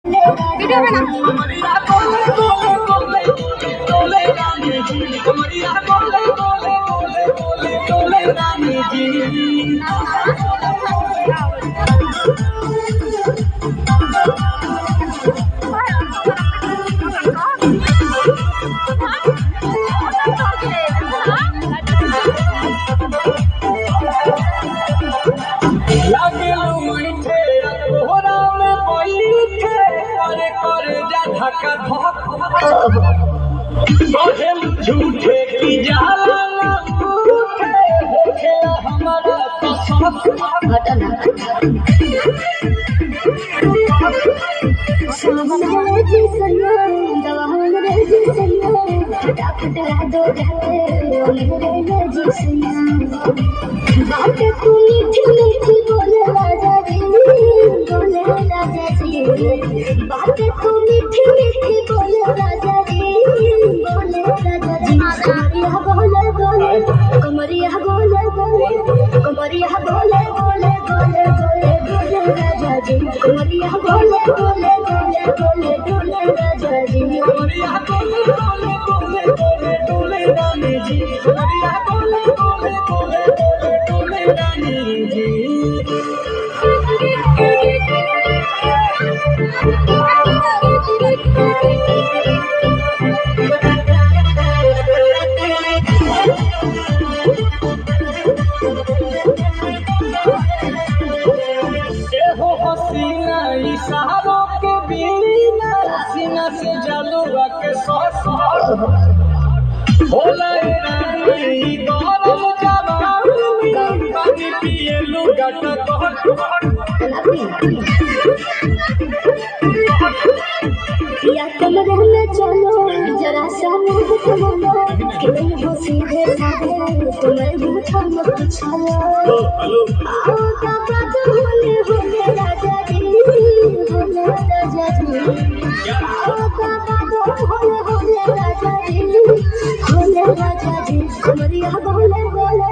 Video হবে না। झूठे की जाला हमारा कमरिया बोले बोले कमरिया बोले बोले बोले बोले बोले राजा जी कमरिया बोले बोले बोले बोले बोले राजा जी कमरिया बोले बोले बोले बोले बोले रानी जी कमरिया बोले बोले बोले बोले बोले रानी जी इशारों के बिना सीना से जलवा के सौस होला रानी गरम जवानी पानी पिए लुगट या कमरे में चलो जरा सा मुझ कमलो खेल हो सीधे साधे तुम्हें बूझा मत चलो आओ बाबा होले होले राजा जी होले राजा जी आओ बाबा होले होले राजा जी होले राजा जी कमरिया बोले बोले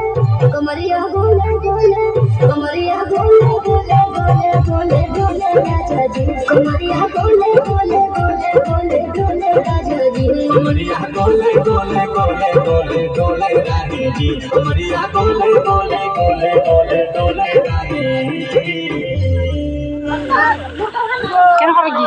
कमरिया बोले बोले कमरिया बोले बोले बोले बोले बोले राजा जी कमरिया बोले बोले बोले बोले बोले राजा जी कमरिया बोले बोले बोले बोले बोले रानी जी कमरिया बोले बोले बोले बोले बोले रानी जी কেন হবে কি?